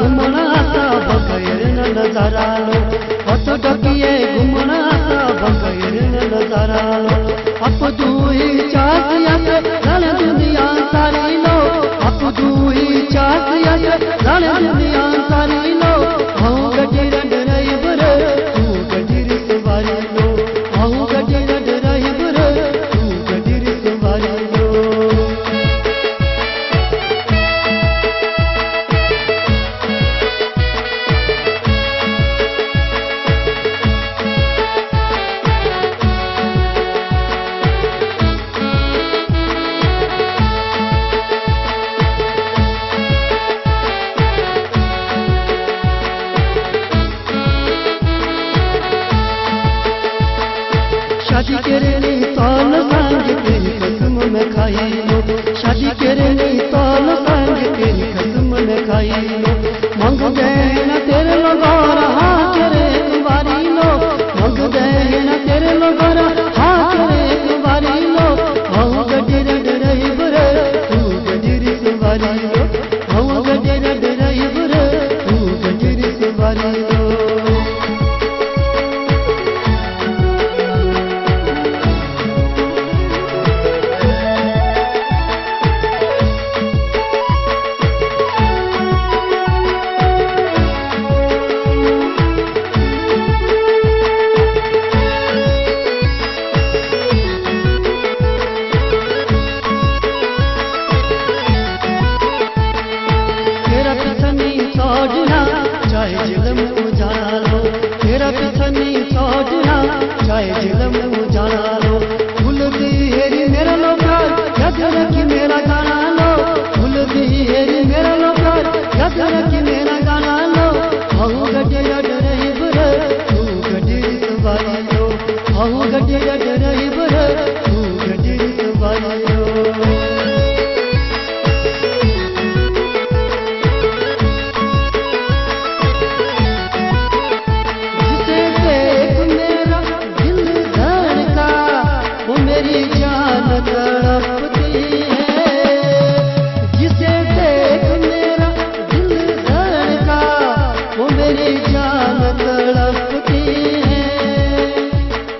घुमणा सा बगैर नजारा लो हथ डकिए घुमणा सा बगैर नजारा लो आप दुई चासिया से रण दुनिया सारी लो आप दुई चासिया से रण दुनिया सारी लो हूँ गड्डी रंड रही बुर तू गड्डी सवारी लो हूँ गड्डी रंड रही बुर तू गड्डी सवारी लो शादी केरनी तौल संग तेरी कसम में खाई लो शादी केरनी तौल संग तेरी कसम में खाई लो मंग देना तेरे लोगोरा हाँ करे कुंवारी लो मंग देना तेरे लोगोरा हाँ करे कुंवारी लो हाँ गड्डी रंड रही बुर तू गड्डी सवारी लो हाँ गड्डी रंड रही बुर तू गड्डी सवारी लो चाहे जिलम उजाला लो तेरा पिछनी सोचना चाहे जिलम उजाला लो फूल दी हेरी मेरा लोकार याद रखी मेरा गाना लो फूल दी हेरी मेरा लोकार याद रखी मेरा गाना लो हूँ गड्डी रंड रही बुर तू गड्डी सवारी लो हूँ गड्डी रंड रही बुर तू गड्डी सवारी लो मेरी जान तड़पती है जिसे देख मेरा दिल धड़का वो मेरी जान तड़पती है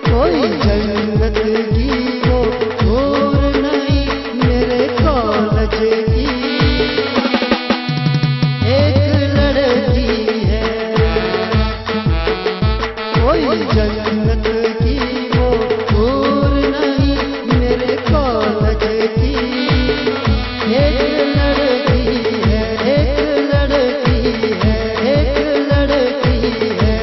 कोई जन्नत की वो दूर नहीं मेरे कॉलेज की एक लड़की है कोई जन्नत की वो दूर नहीं मेरे कॉलेज की एक लड़की है एक लड़की है एक लड़की है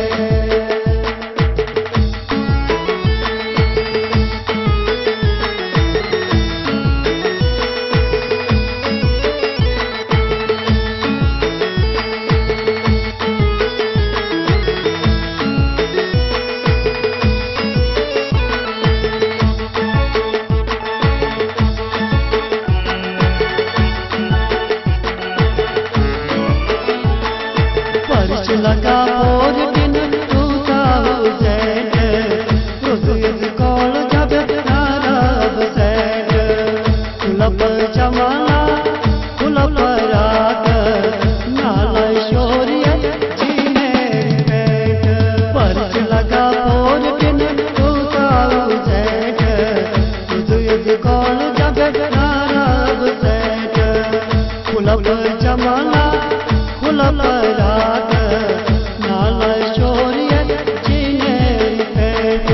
लगा और दिन तू हो जैन रुद कौल जब नाराब सैन खुलब जमाना खुलब रात नाल शोरियत जीने बैठ पर्च लगा और दिन तू हो जैन रुद कौल जब नाराब सैन खुलब जमाना खुलब रात नाला शोरियत जीने बैठ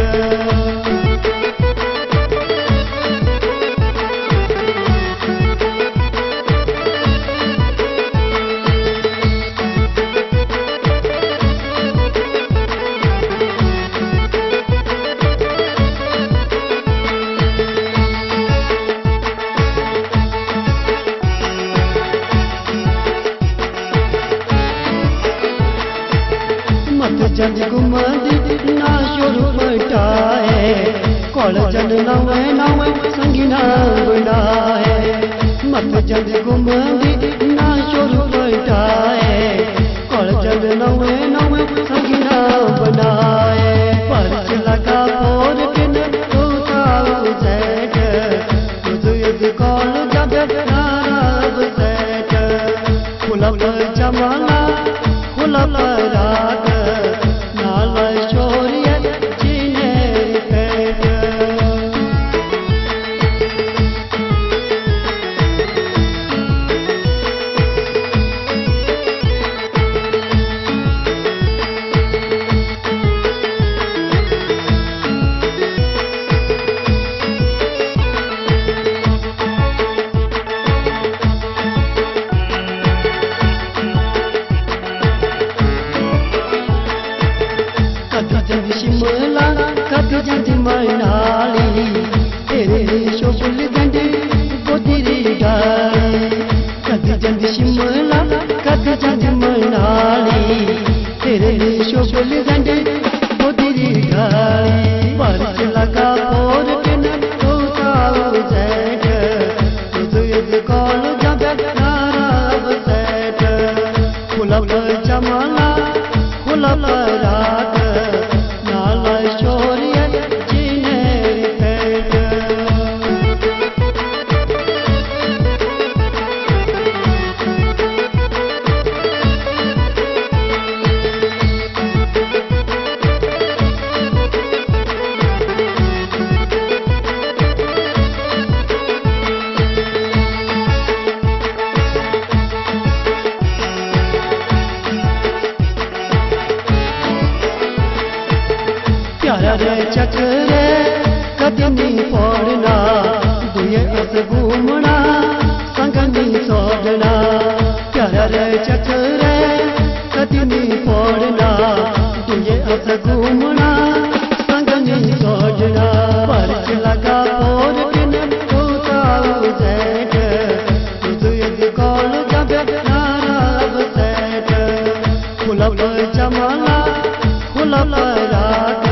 जन गुमदी ना शुरू पटाए कौल जन नवे नवे संगीना बनाए मत जन गुमदी ना शुरू पटाए कौल जन नवे नवे संगीना बनाए पर्च लगा और दिन तू जैठ तुझ कौल जब नाराब सैठ खुलब जमाना खुला पराग नाला शोरिया जीने पैग शिमला कद जंद मनाली तेरे शोभल जंद गोदरी गाली कद जंद शिमला कद जंद मनाली तेरे शोभल जंद गोदरी गाली बारिश लगा और बिन तो ताऊ जैठ तुझे कॉल जब नाराब सैठ खुला जमाला खुला रात चक्र कदमी पौड़ना दुए अस घूमना संगनी सोड़ना प्यारा रे चक्र कदमी पौड़ना दुए अस घूमना संगनी सोड़ना परच लगा और बिन तो ताऊ जैठ तुझे कॉल जब नाराब सैठ खुला जमाला खुला रात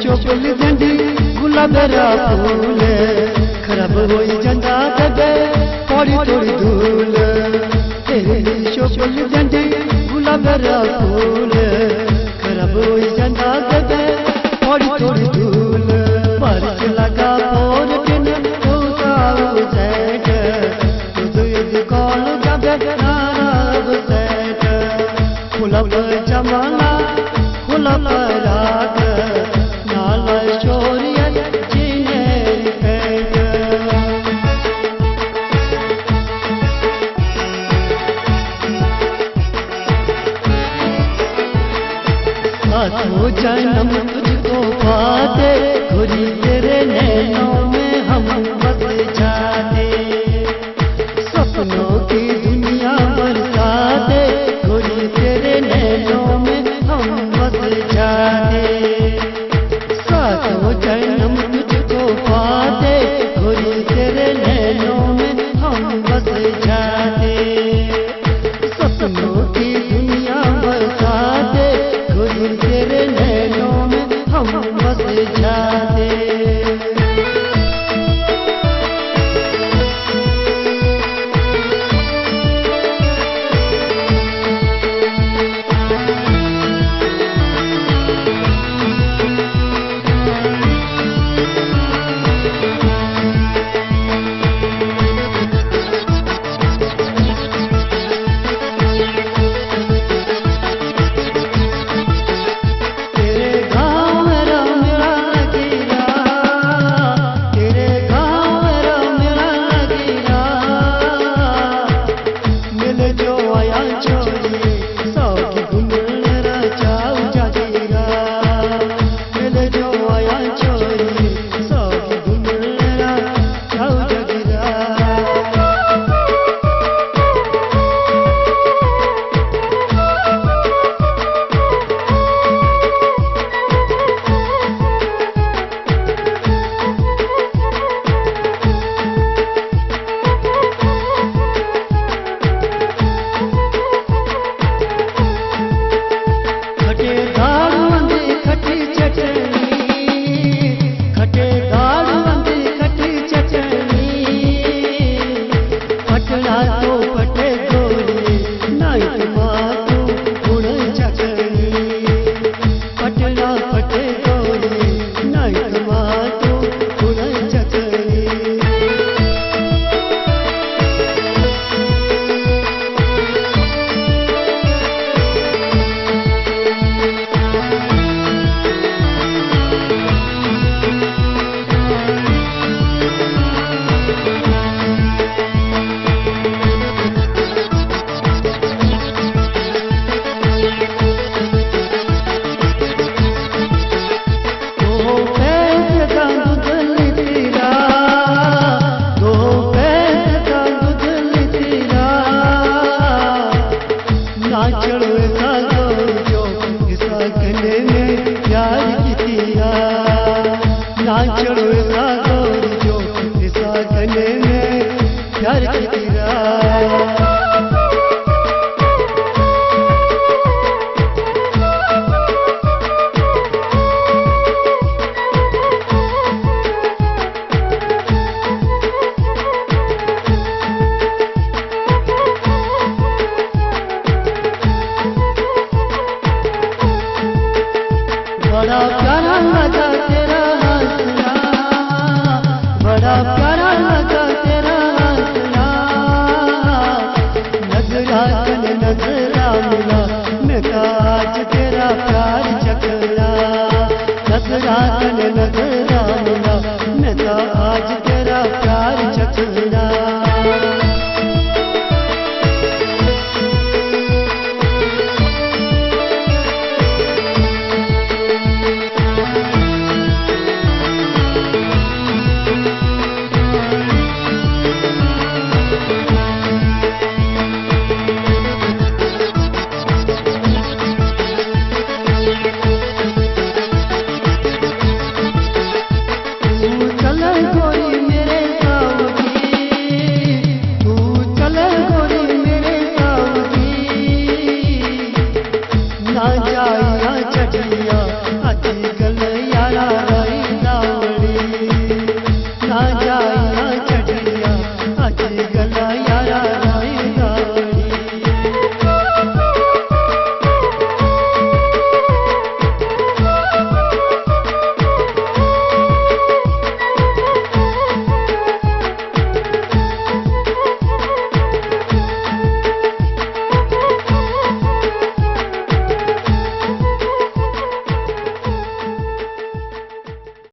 शोभल जंद गुलाबरा फूल खराब होई जंदा दबे पड़ी थोड़ी धूल तेरे शोभल जंद गुलाबरा फूल खराब होई जंदा दबे पड़ी थोड़ी धूल बारिश लगा और बिन तो ताऊ जैठ तुझे कॉल जब नाराब सैठ खुला जमाला खुला रात नाला शोरिया जीने पैग सातों जन्म तुझको पाते घुरी तेरे नैनों में हम बस जाते सपनों की दुनिया बरसाते घुरी तेरे नैनों में हम बस जाते सातों जन्म तुझको पाते घुरी तेरे नैनों में हम बस जाते सपनों की दुनिया बरसाते घुरी तेरे नैनों में हम बस जाते साचड़ो